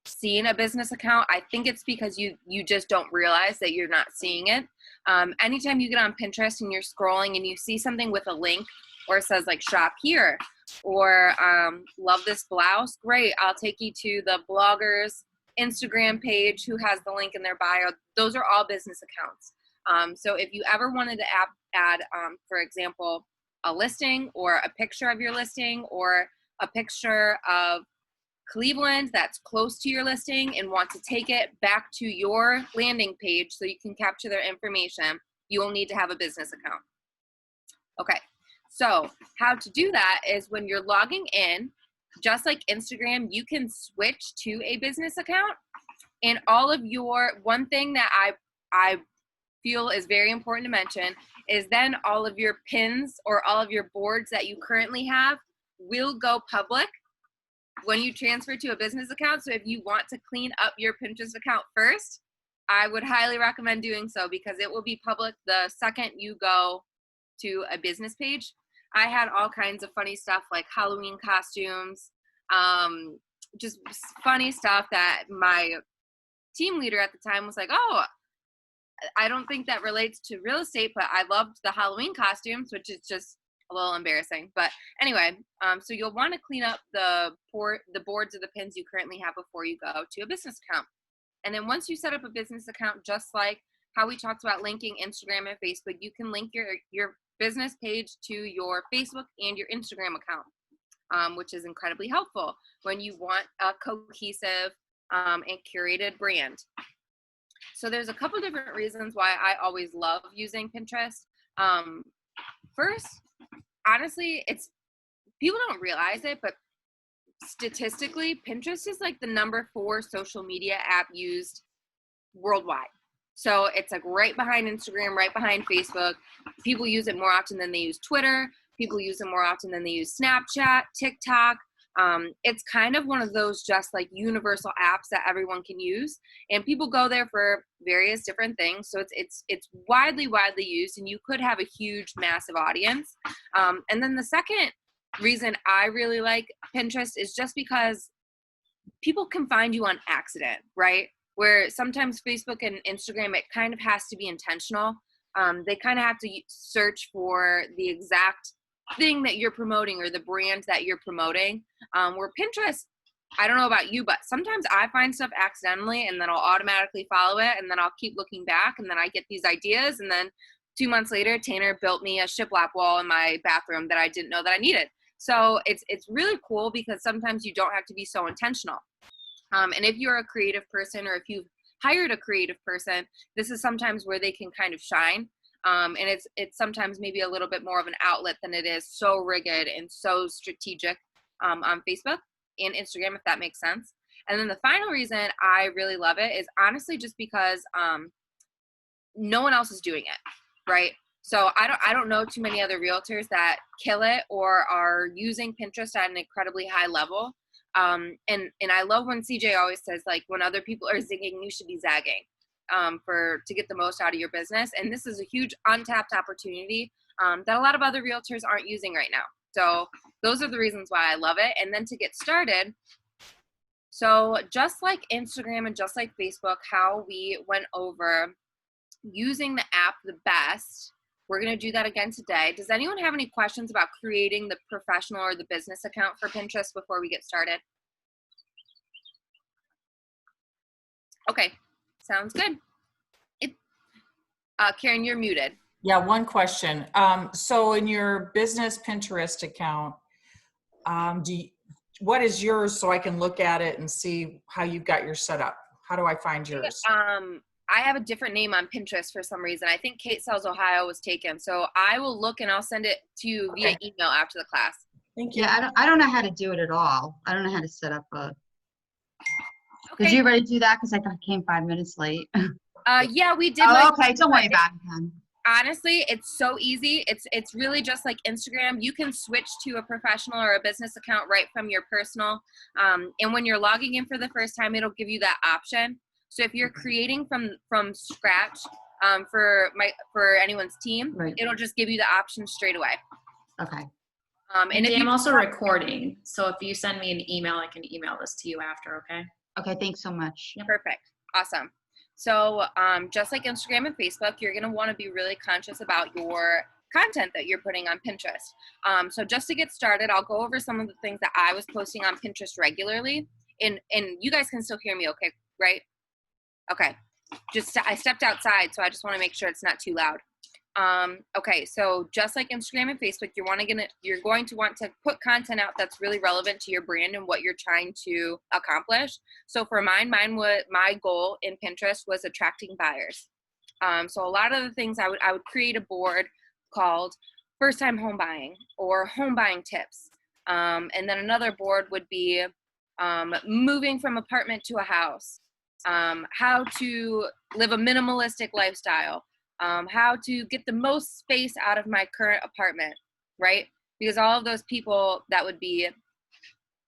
seen a business account, I think it's because you just don't realize that you're not seeing it. Anytime you get on Pinterest and you're scrolling and you see something with a link or it says like shop here or love this blouse, great, I'll take you to the blogger's Instagram page who has the link in their bio. Those are all business accounts. So if you ever wanted to add, for example, a listing or a picture of your listing or a picture of Cleveland that's close to your listing and want to take it back to your landing page so you can capture their information, you will need to have a business account. Okay, so how to do that is when you're logging in, just like Instagram, you can switch to a business account, and all of your, one thing that I feel is very important to mention is then all of your pins or all of your boards that you currently have will go public when you transfer to a business account. So if you want to clean up your Pinterest account first, I would highly recommend doing so because it will be public the second you go to a business page. I had all kinds of funny stuff like Halloween costumes, just funny stuff that my team leader at the time was like, oh, I don't think that relates to real estate, but I loved the Halloween costumes, which is just a little embarrassing. But anyway, so you'll want to clean up the boards or the pins you currently have before you go to a business account. And then once you set up a business account, just like how we talked about linking Instagram and Facebook, you can link your business page to your Facebook and your Instagram account, which is incredibly helpful when you want a cohesive and curated brand. So there's a couple different reasons why I always love using Pinterest. First, honestly, it's, people don't realize it, but statistically, Pinterest is like the #4 social media app used worldwide. So it's like right behind Instagram, right behind Facebook. People use it more often than they use Twitter. People use it more often than they use Snapchat, TikTok. It's kind of one of those just like universal apps that everyone can use, and people go there for various different things. So it's widely used, and you could have a huge, massive audience. And then the second reason I really like Pinterest is just because people can find you on accident, right? Where sometimes Facebook and Instagram, it kind of has to be intentional. They kind of have to search for the exact thing that you're promoting or the brand that you're promoting. Where Pinterest, I don't know about you, but sometimes I find stuff accidentally and then I'll automatically follow it and then I'll keep looking back and then I get these ideas, and then 2 months later, Tanner built me a shiplap wall in my bathroom that I didn't know that I needed. So it's really cool because sometimes you don't have to be so intentional. And if you're a creative person or if you've hired a creative person, this is sometimes where they can kind of shine. And it's sometimes maybe a little bit more of an outlet than it is so rigid and so strategic on Facebook and Instagram, if that makes sense. And then the final reason I really love it is honestly just because no one else is doing it, right? So I don't know too many other realtors that kill it or are using Pinterest at an incredibly high level. And I love when CJ always says, like, when other people are zigging, you should be zagging to get the most out of your business. And this is a huge untapped opportunity that a lot of other realtors aren't using right now. So those are the reasons why I love it. And then to get started, so just like Instagram and just like Facebook, how we went over using the app the best, we're going to do that again today. Does anyone have any questions about creating the professional or the business account for Pinterest before we get started? Okay, sounds good. Karen, you're muted. Yeah, one question. So in your business Pinterest account, what is yours so I can look at it and see how you've got yours set up? How do I find yours? I have a different name on Pinterest for some reason. I think Kate Sells Ohio was taken. So I will look and I'll send it to you via email after the class. Thank you. Yeah, I don't know how to do it at all. I don't know how to set up a. Did you already do that? Because I came 5 minutes late. Yeah, we did. Oh, okay. Don't worry about it then. Honestly, it's so easy. It's really just like Instagram. You can switch to a professional or a business account right from your personal. And when you're logging in for the first time, it'll give you that option. So if you're creating from scratch for anyone's team, It'll just give you the option straight away. Okay. And if I'm you also recording, so if you send me an email, I can email this to you after, okay? Okay, thanks so much. Perfect. Awesome. So just like Instagram and Facebook, you're going to want to be really conscious about your content that you're putting on Pinterest. So just to get started, I'll go over some of the things that I was posting on Pinterest regularly. And you guys can still hear me okay, right? Okay. I stepped outside, so I just want to make sure it's not too loud. Okay, so just like Instagram and Facebook, you're going to want to put content out that's really relevant to your brand and what you're trying to accomplish. So for my goal in Pinterest was attracting buyers. So a lot of the things I would create a board called first time home buying or home buying tips. And then another board would be moving from apartment to a house, how to live a minimalistic lifestyle, how to get the most space out of my current apartment, right? Because all of those people that would be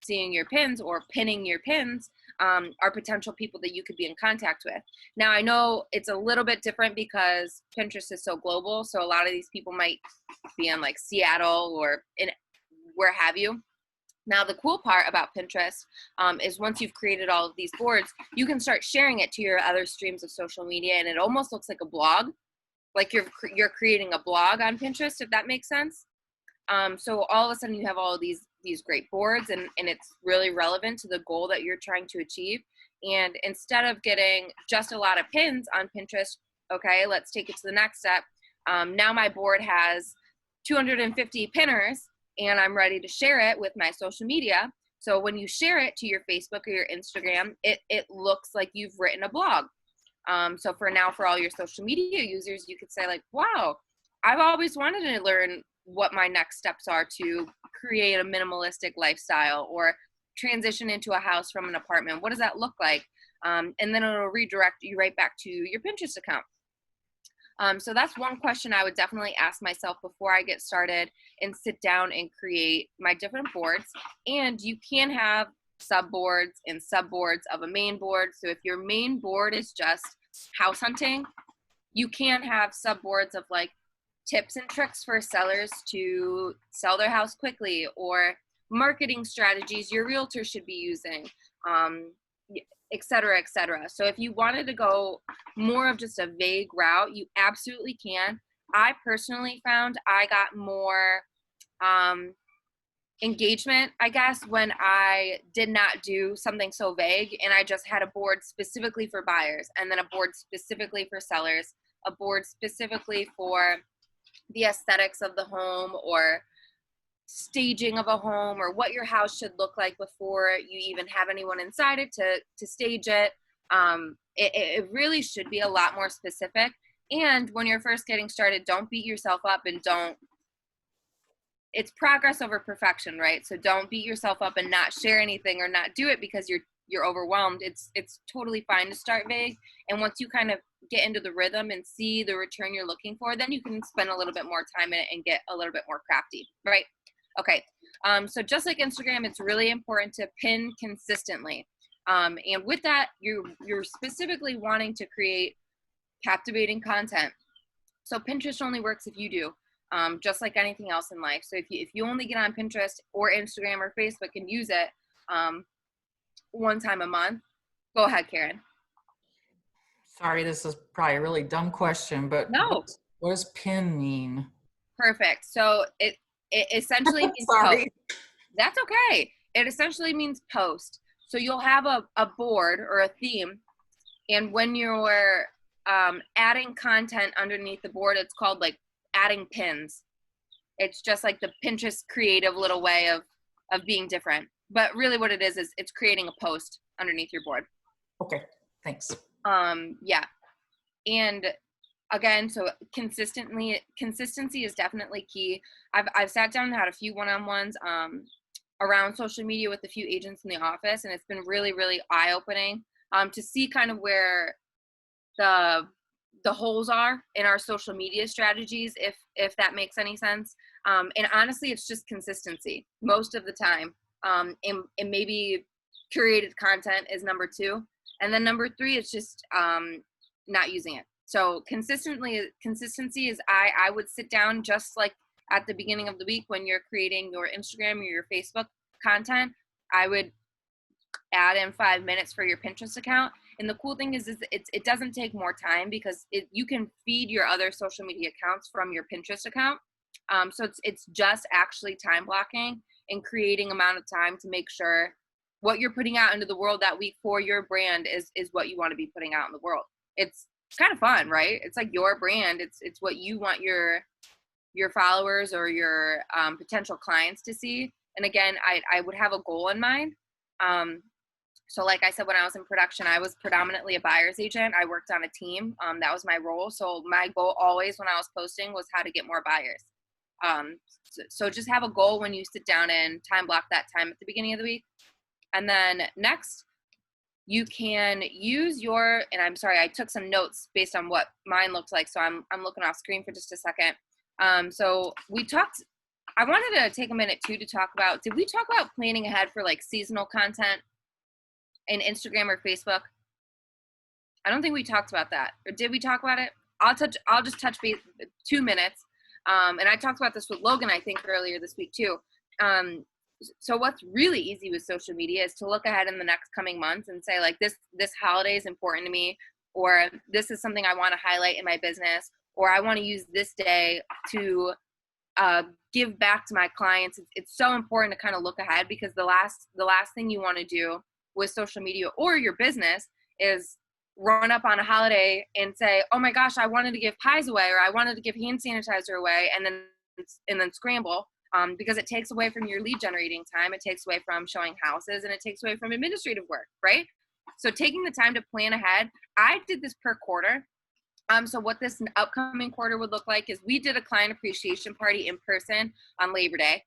seeing your pins or pinning your pins are potential people that you could be in contact with. Now, I know it's a little bit different because Pinterest is so global, so a lot of these people might be in like Seattle or in where have you. Now, the cool part about Pinterest is once you've created all of these boards, you can start sharing it to your other streams of social media, and it almost looks like a blog. Like you're creating a blog on Pinterest, if that makes sense. So all of a sudden you have all of these great boards and it's really relevant to the goal that you're trying to achieve. And instead of getting just a lot of pins on Pinterest, okay, let's take it to the next step. Now my board has 250 pinners and I'm ready to share it with my social media. So when you share it to your Facebook or your Instagram, it looks like you've written a blog. So for all your social media users, you could say like, wow, I've always wanted to learn what my next steps are to create a minimalistic lifestyle or transition into a house from an apartment. What does that look like? And then it'll redirect you right back to your Pinterest account. So that's one question I would definitely ask myself before I get started and sit down and create my different boards. And you can have subboards and subboards of a main board. So if your main board is just house hunting, you can have subboards of like tips and tricks for sellers to sell their house quickly or marketing strategies your realtor should be using, et cetera, et cetera. So if you wanted to go more of just a vague route, you absolutely can. I personally found I got more engagement, I guess, when I did not do something so vague and I just had a board specifically for buyers and then a board specifically for sellers, a board specifically for the aesthetics of the home or staging of a home or what your house should look like before you even have anyone inside it to stage it. It really should be a lot more specific. And when you're first getting started, don't beat yourself up and it's progress over perfection, right? So don't beat yourself up and not share anything or not do it because you're overwhelmed. It's totally fine to start vague. And once you kind of get into the rhythm and see the return you're looking for, then you can spend a little bit more time in it and get a little bit more crafty, right? Okay. So just like Instagram, it's really important to pin consistently. And with that, you're specifically wanting to create captivating content. So Pinterest only works if you do. Just like anything else in life. So if you only get on Pinterest or Instagram or Facebook and use it one time a month, go ahead, Karen. Sorry, this is probably a really dumb question, but No. what does pin mean? Perfect. So it essentially means Sorry. post. That's okay. It essentially means post. So you'll have a board or a theme, and when you're adding content underneath the board, it's called like adding pins. It's just like the Pinterest creative little way of being different. But really what it is it's creating a post underneath your board. Okay, thanks. Yeah. And again, so consistency is definitely key. I've sat down and had a few one-on-ones around social media with a few agents in the office, and it's been really, really eye-opening to see kind of where the holes are in our social media strategies, if that makes any sense. And honestly, it's just consistency most of the time. And maybe curated content is number 2. And then number 3 is just not using it. So consistency is I would sit down just like at the beginning of the week when you're creating your Instagram or your Facebook content, I would add in 5 minutes for your Pinterest account. And the cool thing is it doesn't take more time because you can feed your other social media accounts from your Pinterest account. So it's just actually time blocking and creating amount of time to make sure what you're putting out into the world that week for your brand is what you want to be putting out in the world. It's kind of fun, right? It's like your brand. It's what you want your followers or your potential clients to see. And again, I would have a goal in mind. So like I said, when I was in production, I was predominantly a buyer's agent. I worked on a team. That was my role. So my goal always when I was posting was how to get more buyers. So just have a goal when you sit down and time block that time at the beginning of the week. And then next, you can use your, and I'm sorry, I took some notes based on what mine looked like. So I'm looking off screen for just a second. So I wanted to take a minute too to talk about, did we talk about planning ahead for like seasonal content in Instagram or Facebook? I don't think we talked about that. Or did we talk about it? I'll just touch base 2 minutes. And I talked about this with Logan, I think earlier this week too. So what's really easy with social media is to look ahead in the next coming months and say like this holiday is important to me, or this is something I want to highlight in my business, or I want to use this day to give back to my clients. It's so important to kind of look ahead, because the last thing you want to do with social media or your business is run up on a holiday and say, oh my gosh, I wanted to give pies away, or I wanted to give hand sanitizer away, and then scramble. Because it takes away from your lead generating time, it takes away from showing houses, and it takes away from administrative work, right? So taking the time to plan ahead, I did this per quarter. So what this upcoming quarter would look like is we did a client appreciation party in person on Labor Day,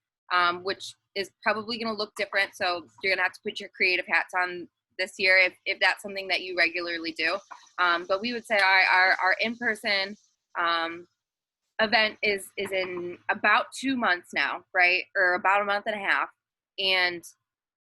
which is probably going to look different. So you're going to have to put your creative hats on this year if that's something that you regularly do. But we would say our in-person event is in about 2 months now, right? Or about a month and a half. And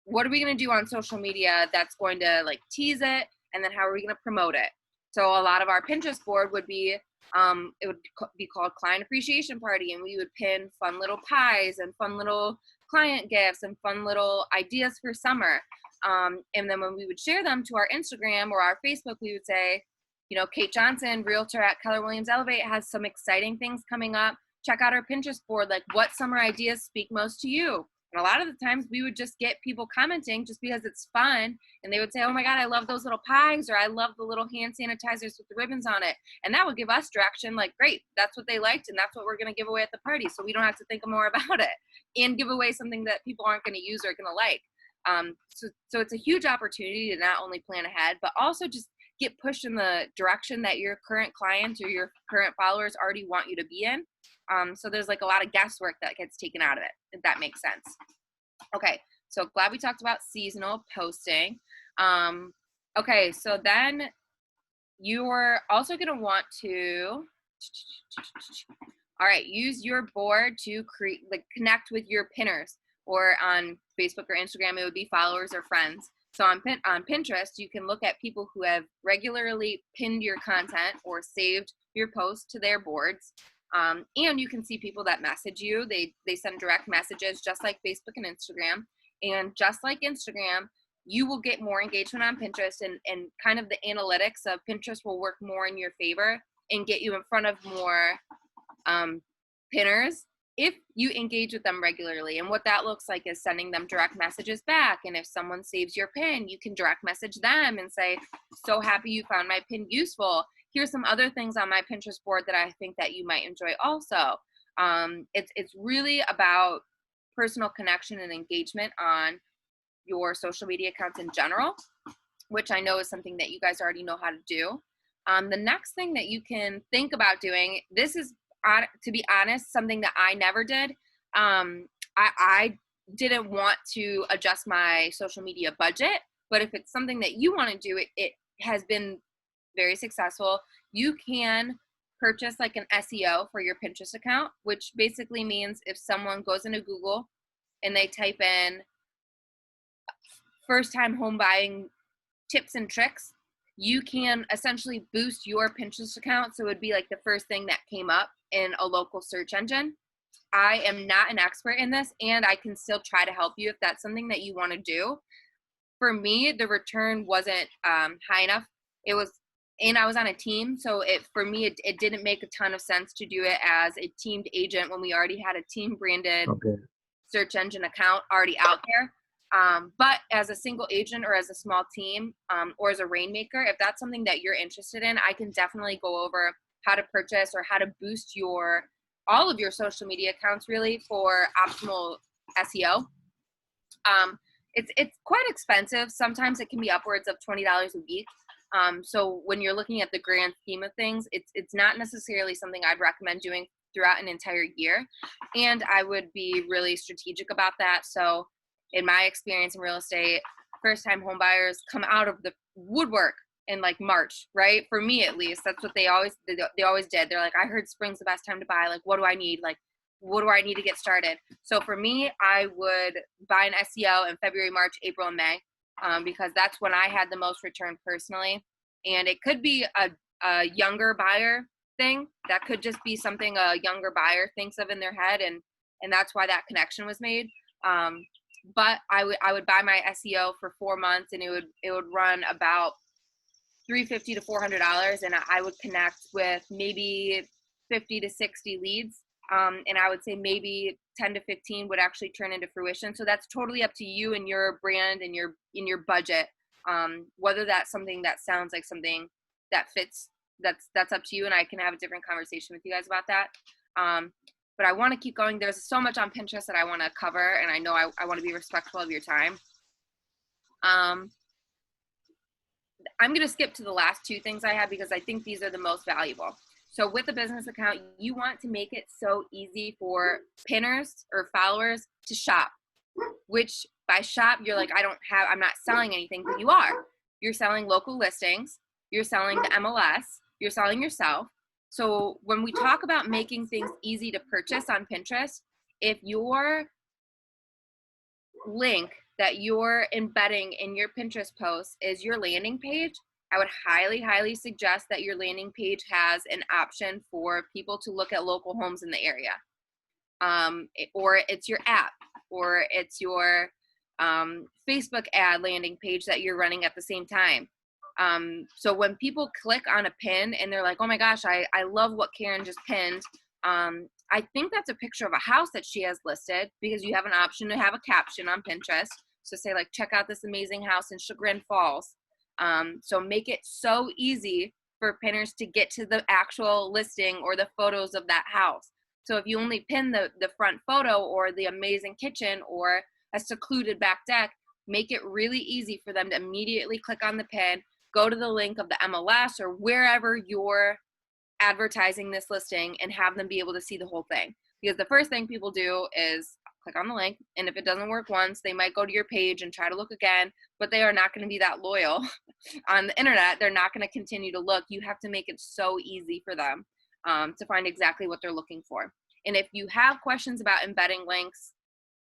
what are we going to do on social media that's going to like tease it? And then how are we going to promote it? So a lot of our Pinterest board would be, it would be called Client Appreciation Party. And we would pin fun little pies and fun little client gifts and fun little ideas for summer. And then when we would share them to our Instagram or our Facebook, we would say, you know, Kate Johnson, realtor at Keller Williams Elevate, has some exciting things coming up. Check out our Pinterest board. Like, what summer ideas speak most to you? And a lot of the times we would just get people commenting just because it's fun. And they would say, oh my God, I love those little pies, or I love the little hand sanitizers with the ribbons on it. And that would give us direction, like, great, that's what they liked, and that's what we're going to give away at the party. So we don't have to think more about it and give away something that people aren't going to use or going to like. So it's a huge opportunity to not only plan ahead, but also just get pushed in the direction that your current clients or your current followers already want you to be in. So there's like a lot of guesswork that gets taken out of it, if that makes sense. Okay, so glad we talked about seasonal posting. Okay, so then you're also going to want to, all right, use your board to connect with your pinners, or on Facebook or Instagram, it would be followers or friends. So on Pinterest, you can look at people who have regularly pinned your content or saved your post to their boards. And you can see people that message you. They send direct messages, just like Facebook and Instagram. And just like Instagram, you will get more engagement on Pinterest, and kind of the analytics of Pinterest will work more in your favor and get you in front of more pinners if you engage with them regularly. And what that looks like is sending them direct messages back. And if someone saves your pin, you can direct message them and say, so happy you found my pin useful. Here's some other things on my Pinterest board that I think that you might enjoy also. It's really about personal connection and engagement on your social media accounts in general, which I know is something that you guys already know how to do. The next thing that you can think about doing, this is, to be honest, something that I never did. I didn't want to adjust my social media budget, but if it's something that you want to do, it has been very successful. You can purchase like an SEO for your Pinterest account, which basically means if someone goes into Google and they type in first time home buying tips and tricks, you can essentially boost your Pinterest account. So it would be like the first thing that came up in a local search engine. I am not an expert in this, and I can still try to help you if that's something that you want to do. For me, the return wasn't high enough. It was, and I was on a team, so for me, it didn't make a ton of sense to do it as a teamed agent when we already had a team branded Okay. search engine account already out there. But as a single agent or as a small team or as a rainmaker, if that's something that you're interested in, I can definitely go over how to purchase or how to boost all of your social media accounts really for optimal SEO. It's quite expensive. Sometimes it can be upwards of $20 a week. So when you're looking at the grand scheme of things, it's not necessarily something I'd recommend doing throughout an entire year. And I would be really strategic about that. So in my experience in real estate, first-time home buyers come out of the woodwork in like March, right? For me, at least, that's what they always did. They're like, I heard spring's the best time to buy. Like, what do I need? Like, what do I need to get started? So for me, I would buy an SEO in February, March, April, and May, because that's when I had the most return personally. And it could be a younger buyer thing. That could just be something a younger buyer thinks of in their head, and that's why that connection was made. But I would buy my SEO for 4 months, and it would run about $350 to $400, and I would connect with maybe 50 to 60 leads. And I would say maybe 10 to 15 would actually turn into fruition. So that's totally up to you and your brand and your budget. Whether that's something that sounds like something that fits, that's up to you, and I can have a different conversation with you guys about that. But I want to keep going. There's so much on Pinterest that I want to cover, and I know I want to be respectful of your time. I'm going to skip to the last two things I have because I think these are the most valuable. So with a business account, you want to make it so easy for pinners or followers to shop, which by shop, you're like, I'm not selling anything, but you are. You're selling local listings. You're selling the MLS. You're selling yourself. So when we talk about making things easy to purchase on Pinterest, if your link that you're embedding in your Pinterest post is your landing page, I would highly, highly suggest that your landing page has an option for people to look at local homes in the area. Or it's your app, or it's your Facebook ad landing page that you're running at the same time. So when people click on a pin and they're like, oh my gosh, I love what Karen just pinned. I think that's a picture of a house that she has listed, because you have an option to have a caption on Pinterest. So say like, check out this amazing house in Chagrin Falls. So make it so easy for pinners to get to the actual listing or the photos of that house. So if you only pin the front photo or the amazing kitchen or a secluded back deck, make it really easy for them to immediately click on the pin, go to the link of the MLS or wherever you're advertising this listing, and have them be able to see the whole thing. Because the first thing people do is click on the link, and if it doesn't work once, they might go to your page and try to look again, but they are not going to be that loyal on the internet. They're not going to continue to look. You have to make it so easy for them to find exactly what they're looking for. And if you have questions about embedding links,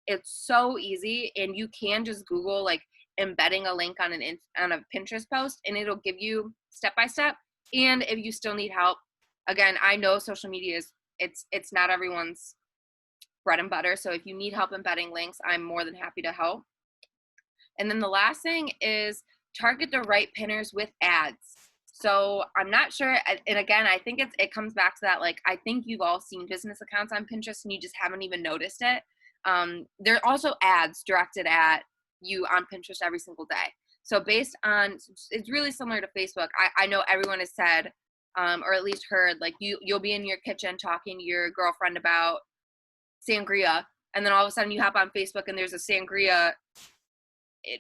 it's so easy, and you can just Google like embedding a link on a Pinterest post, and it'll give you step by step. And if you still need help, again, I know social media it's not everyone's bread and butter. So if you need help embedding links, I'm more than happy to help. And then the last thing is target the right pinners with ads. So I'm not sure, and again, I think it comes back to that, like, I think you've all seen business accounts on Pinterest and you just haven't even noticed it. There are also ads directed at you on Pinterest every single day. So based on, it's really similar to Facebook. I know everyone has said, or at least heard, like you'll be in your kitchen talking to your girlfriend about sangria, and then all of a sudden you hop on Facebook and there's a sangria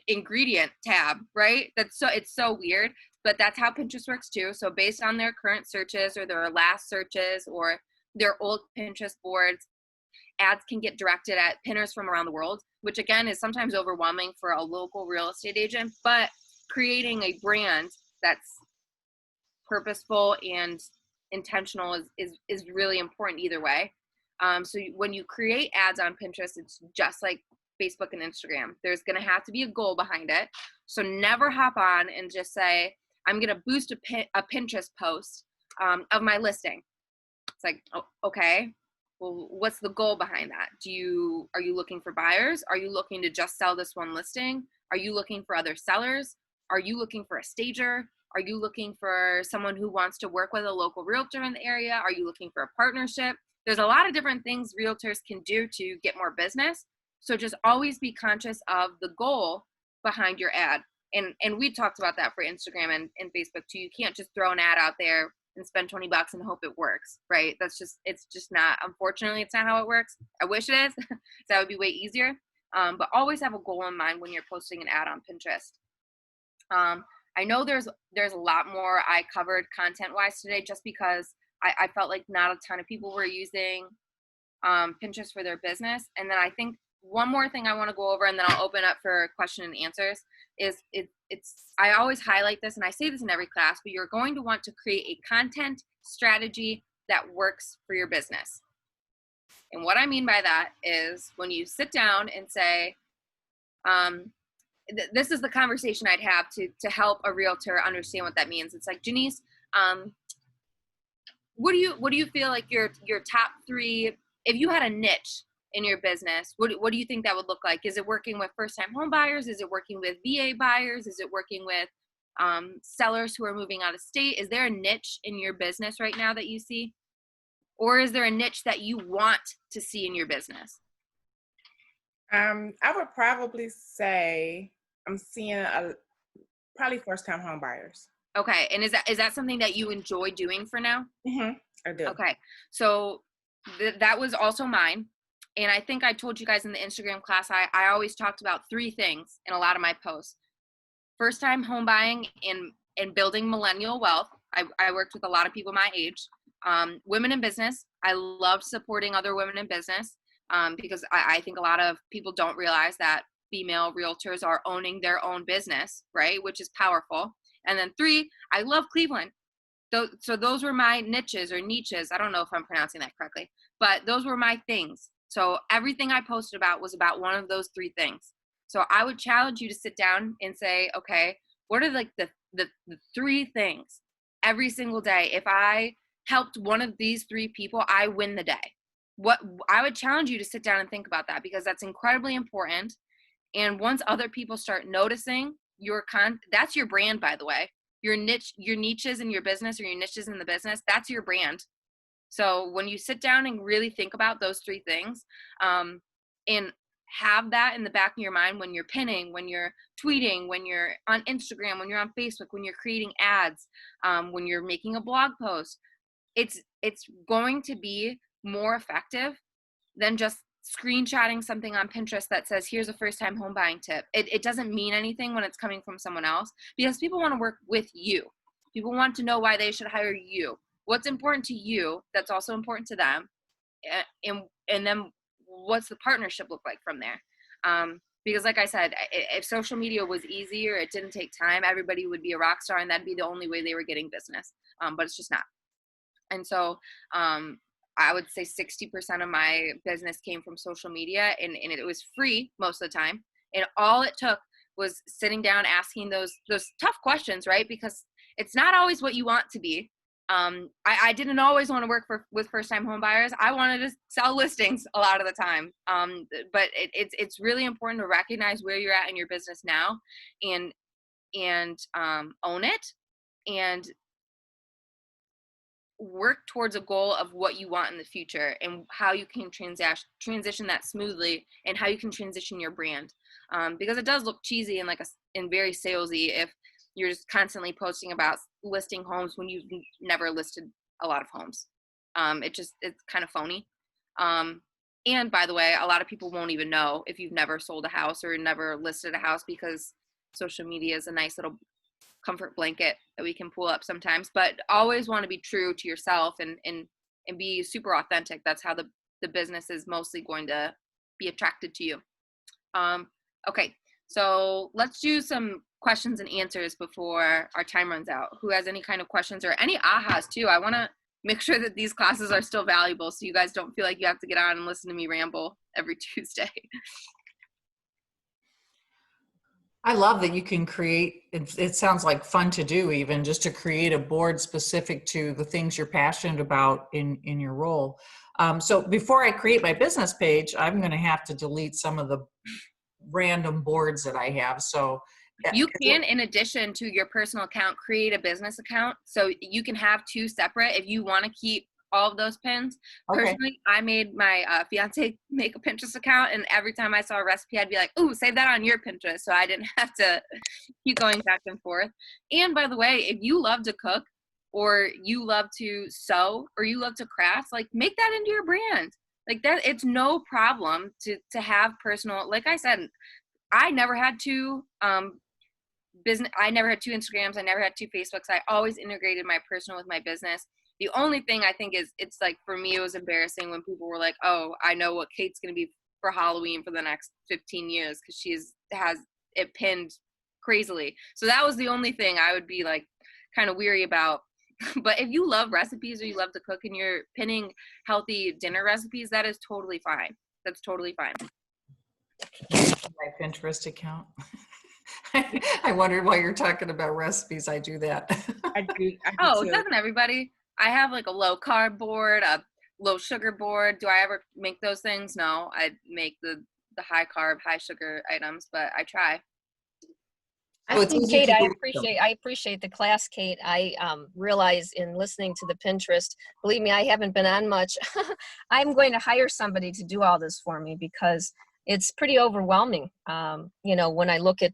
ingredient tab, right? It's so weird, but that's how Pinterest works too. So based on their current searches or their last searches or their old Pinterest boards, ads can get directed at pinners from around the world, which again is sometimes overwhelming for a local real estate agent, but creating a brand that's purposeful and intentional is really important either way. So when you create ads on Pinterest, it's just like Facebook and Instagram. There's going to have to be a goal behind it. So never hop on and just say, I'm going to boost a Pinterest post of my listing. It's like, oh, okay, Well, what's the goal behind that? Are you looking for buyers? Are you looking to just sell this one listing? Are you looking for other sellers? Are you looking for a stager? Are you looking for someone who wants to work with a local realtor in the area? Are you looking for a partnership? There's a lot of different things realtors can do to get more business. So just always be conscious of the goal behind your ad. And we talked about that for Instagram and Facebook too. You can't just throw an ad out there and spend $20 and hope it works, right? It's just not, unfortunately, it's not how it works. I wish it is. That would be way easier. But always have a goal in mind when you're posting an ad on Pinterest. I know there's a lot more I covered content-wise today, just because I felt like not a ton of people were using Pinterest for their business. And then I think one more thing I want to go over, and then I'll open up for question and answers, is I always highlight this, and I say this in every class, but you're going to want to create a content strategy that works for your business. And what I mean by that is when you sit down and say, this is the conversation I'd have to help a realtor understand what that means. It's like, Janice, what do you feel like your top 3, if you had a niche in your business, what do you think that would look like? Is it working with first-time home buyers? Is it working with VA buyers? Is it working with sellers who are moving out of state? Is there a niche in your business right now that you see? Or is there a niche that you want to see in your business? I would probably say I'm seeing probably first-time home buyers. Okay, and is that something that you enjoy doing for now? Mm-hmm. I do. Okay, so that was also mine. And I think I told you guys in the Instagram class, I always talked about 3 things in a lot of my posts. First time home buying and building millennial wealth. I worked with a lot of people my age. Women in business. I love supporting other women in business because I think a lot of people don't realize that female realtors are owning their own business, right? Which is powerful. And then 3, I love Cleveland. So those were my niches or niches. I don't know if I'm pronouncing that correctly, but those were my things. So everything I posted about was about one of those 3 things. So I would challenge you to sit down and say, okay, what are like the 3 things every single day? If I helped one of these 3 people, I win the day. What I would challenge you to sit down and think about that, because that's incredibly important. And once other people start noticing that's your brand, by the way. Your niches in your business, or your niches in the business, that's your brand. So when you sit down and really think about those 3 things, and have that in the back of your mind when you're pinning, when you're tweeting, when you're on Instagram, when you're on Facebook, when you're creating ads, when you're making a blog post, it's going to be more effective than just screenshotting something on Pinterest that says, here's a first-time home buying tip. It doesn't mean anything when it's coming from someone else, because people want to work with you. People want to know why they should hire you. What's important to you that's also important to them, and then what's the partnership look like from there? Because like I said, if social media was easier, it didn't take time, everybody would be a rock star, and that'd be the only way they were getting business. But it's just not. And so I would say 60% of my business came from social media, and it was free most of the time. And all it took was sitting down, asking those tough questions, right? Because it's not always what you want to be. I didn't always want to work with first-time home buyers. I wanted to sell listings a lot of the time. But it's really important to recognize where you're at in your business now, and own it, and work towards a goal of what you want in the future, and how you can transition that smoothly, and how you can transition your brand. Because it does look cheesy and very salesy if you're just constantly posting about listing homes when you've never listed a lot of homes. It's kind of phony. And by the way, a lot of people won't even know if you've never sold a house or never listed a house, because social media is a nice little comfort blanket that we can pull up sometimes. But always want to be true to yourself and be super authentic. That's how the business is mostly going to be attracted to you. Okay, so let's do some questions and answers before our time runs out. Who has any kind of questions or any ahas too? I want to make sure that these classes are still valuable, so you guys don't feel like you have to get on and listen to me ramble every Tuesday. I love that you can create, it sounds like fun to do, even just to create a board specific to the things you're passionate about in your role. So before I create my business page, I'm going to have to delete some of the random boards that I have. So You can, in addition to your personal account, create a business account. So you can have two separate if you want to keep all of those pins. Okay. Personally, I made my fiance make a Pinterest account, and every time I saw a recipe, I'd be like, "Ooh, save that on your Pinterest," so I didn't have to keep going back and forth. And by the way, if you love to cook, or you love to sew, or you love to craft, like make that into your brand. Like that, it's no problem to have personal. Like I said, I never had two business. I never had two Instagrams. I never had two Facebooks. I always integrated my personal with my business. The only thing I think is, it's like, for me, it was embarrassing when people were like, "Oh, I know what Kate's going to be for Halloween for the next 15 years because has it pinned crazily." So that was the only thing I would be like kind of weary about. But if you love recipes or you love to cook and you're pinning healthy dinner recipes, that is totally fine. That's totally fine. My Pinterest account. I wondered why you're talking about recipes. I do that. I do Oh, too. doesn't everybody? I have like a low carb board, a low sugar board. Do I ever make those things? No, I make the high carb, high sugar items, but I try. Oh, it's easy Kate, to I do. appreciate the class, Kate. I realize in listening to the Pinterest, believe me, I haven't been on much. I'm going to hire somebody to do all this for me because it's pretty overwhelming. When I look at,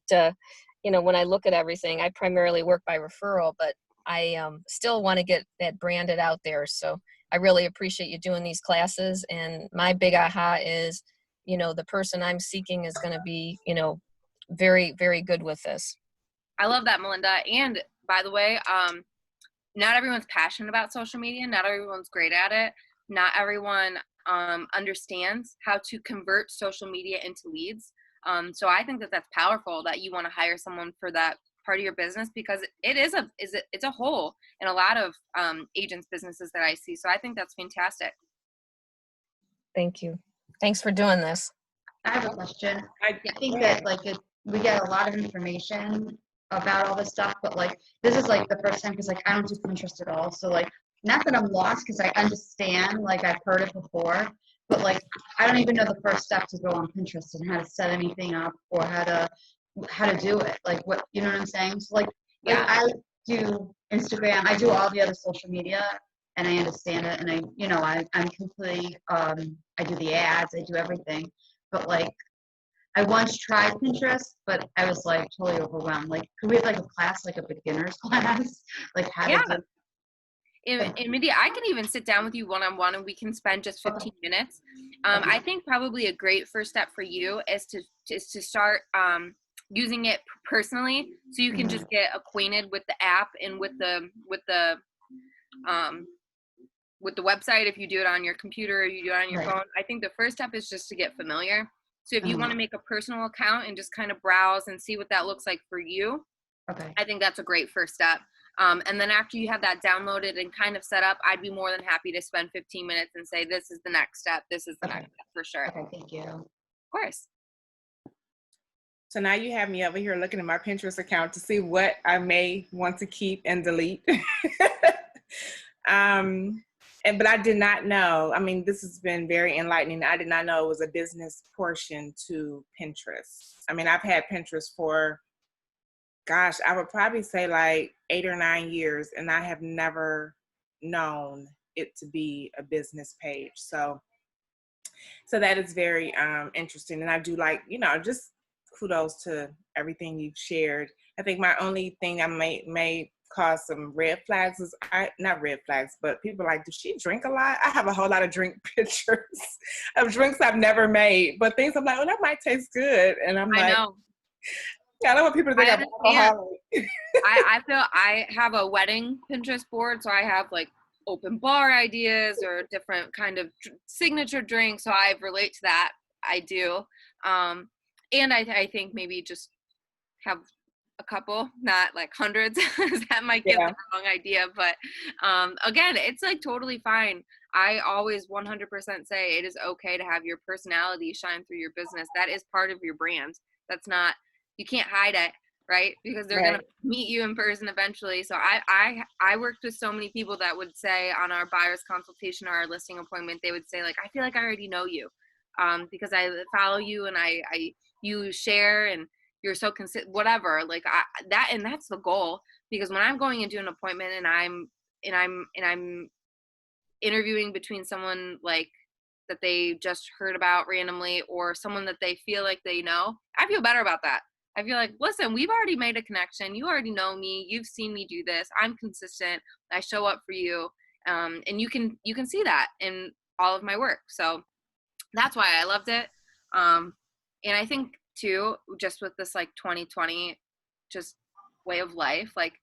when I look at everything, I primarily work by referral, but I still want to get that branded out there. So I really appreciate you doing these classes. And my big aha is, the person I'm seeking is going to be, very, very good with this. I love that, Melinda. And by the way, not everyone's passionate about social media. Not everyone's great at it. Not everyone understands how to convert social media into leads. So I think that that's powerful that you want to hire someone for that part of your business, because it's a hole in a lot of agents' businesses that I see. So I think that's fantastic. Thank you. Thanks for doing this. I have a question. I I think that we get a lot of information about all this stuff, but this is the first time, because I don't do Pinterest at all. So not that I'm lost, because I understand, I've heard it before, but I don't even know the first step to go on Pinterest and how to set anything up or how to do it. What, you know what I'm saying? So Yeah. I do Instagram, I do all the other social media, and I understand it, and I'm completely I do the ads, I do everything, but I once tried Pinterest, but I was totally overwhelmed. Could we have a class, a beginner's class, how Yeah. to do? And Mindy, I can even sit down with you one-on-one and we can spend just 15 minutes. I think probably a great first step for you is to start using it personally, so you can just get acquainted with the app and with the website. If you do it on your computer or you do it on your Right. phone, I think the first step is just to get familiar. So if you want to make a personal account and just kind of browse and see what that looks like for you, Okay. I think that's a great first step. And then after you have that downloaded and kind of set up, I'd be more than happy to spend 15 minutes and say, this is the next step. This is the Okay. next step for sure. Okay, thank you. Of course. So now you have me over here looking at my Pinterest account to see what I may want to keep and delete. But I did not know. I mean, this has been very enlightening. I did not know it was a business portion to Pinterest. I mean, I've had Pinterest for, gosh, I would probably say 8 or 9 years, and I have never known it to be a business page. So that is very interesting. And I do just kudos to everything you've shared. I think my only thing I may cause some red flags is not red flags, but people does she drink a lot? I have a whole lot of drink pictures of drinks I've never made, but things I'm oh, that might taste good. And I'm I know. I don't want people to think I'm alcoholic. I feel I have a wedding Pinterest board, so I have open bar ideas or different kind of signature drinks. So I relate to that. I do. And I think maybe just have a couple, not hundreds. That might give the wrong idea. But again, it's totally fine. I always 100% say it is okay to have your personality shine through your business. That is part of your brand. That's not, you can't hide it, right? Because they're Right. gonna meet you in person eventually. So I worked with so many people that would say on our buyer's consultation or our listing appointment, they would say like, I feel like I already know you, because I follow you and you share and you're so whatever, like and that's the goal. Because when I'm going into an appointment and I'm interviewing between someone like that they just heard about randomly or someone that they feel like they know, I feel better about that. I feel like, listen, we've already made a connection. You already know me. You've seen me do this. I'm consistent. I show up for you. And you can see that in all of my work. So that's why I loved it. And I think too, just with this like 2020 just way of life, like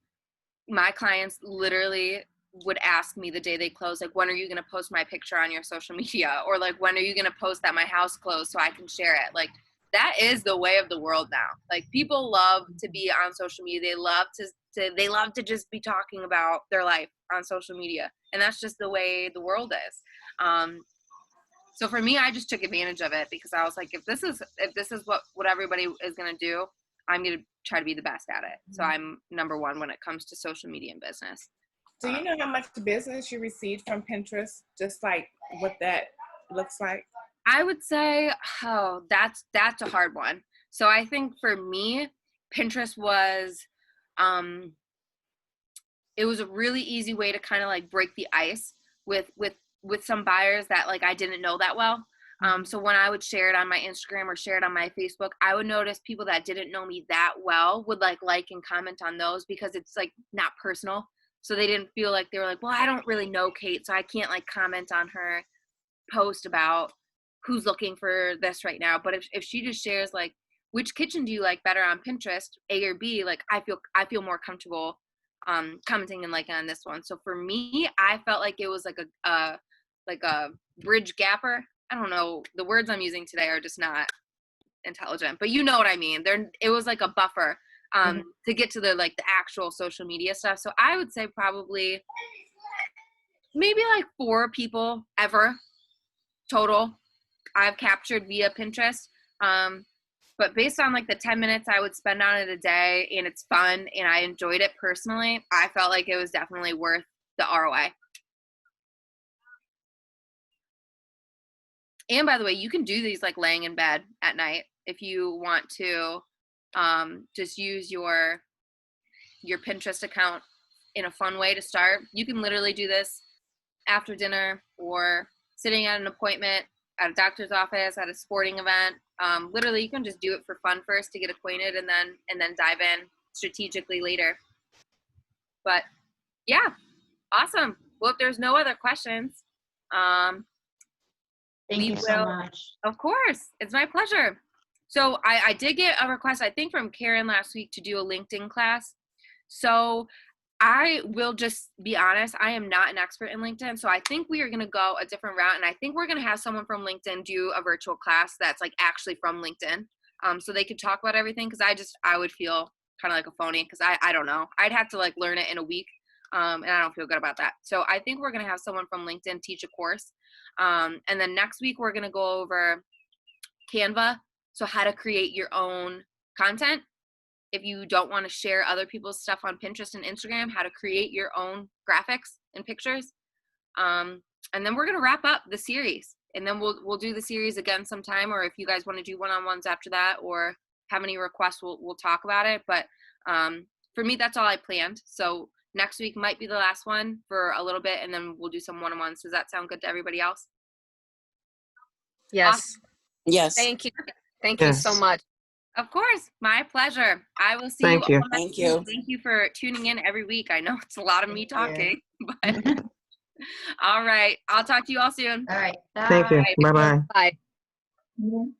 my clients literally would ask me the day they close, like, when are you going to post my picture on your social media? Or like, when are you going to post that my house closed so I can share it? Like, that is the way of the world now. Like, people love to be on social media. They love to just be talking about their life on social media. And that's just the way the world is. So for me, I just took advantage of it because I was like, if this is what everybody is going to do, I'm going to try to be the best at it. So I'm number one when it comes to social media and business. Do you know how much business you received from Pinterest? Just like what that looks like? I would say, that's a hard one. So I think for me, Pinterest was, it was a really easy way to kind of like break the ice with some buyers that like I didn't know that well. So when I would share it on my Instagram or share it on my Facebook, I would notice people that didn't know me that well would like and comment on those because it's like not personal. So they didn't feel like they were like, well, I don't really know Kate, so I can't like comment on her post about who's looking for this right now. But if she just shares like, which kitchen do you like better on Pinterest, A or B, like I feel more comfortable commenting and liking on this one. So for me, I felt like it was like a bridge gapper. I don't know, the words I'm using today are just not intelligent, but you know what I mean. It was like a buffer to get to the actual social media stuff. So I would say probably maybe like 4 people ever total I've captured via Pinterest. But based on like the 10 minutes I would spend on it a day and it's fun and I enjoyed it personally, I felt like it was definitely worth the ROI. And by the way, you can do these like laying in bed at night if you want to just use your Pinterest account in a fun way to start. You can literally do this after dinner or sitting at an appointment, at a doctor's office, at a sporting event. Literally, you can just do it for fun first to get acquainted and then dive in strategically later. But yeah, awesome. Well, if there's no other questions, Thank you so much. Of course, it's my pleasure. So I did get a request, I think from Karen last week, to do a LinkedIn class. So I will just be honest, I am not an expert in LinkedIn. So I think we are going to go a different route. And I think we're going to have someone from LinkedIn do a virtual class that's like actually from LinkedIn. So they could talk about everything. Cause I would feel kind of like a phony. Cause I don't know. I'd have to like learn it in a week. And I don't feel good about that. So I think we're going to have someone from LinkedIn teach a course. And then next week we're going to go over Canva. So how to create your own content. If you don't want to share other people's stuff on Pinterest and Instagram, how to create your own graphics and pictures. And then we're going to wrap up the series. And then we'll do the series again sometime, or if you guys want to do one-on-ones after that or have any requests, we'll talk about it. But for me, that's all I planned. So next week might be the last one for a little bit, and then we'll do some one-on-ones. Does that sound good to everybody else? Yes. Awesome. Yes. Thank you. Thank you so much. Of course. My pleasure. I will see Thank you. you. All next Thank you. week. Thank you for tuning in every week. I know it's a lot of me Thank you. talking, but all right. I'll talk to you all soon. All right. Thank you. Bye. Bye-bye. Bye. Mhm.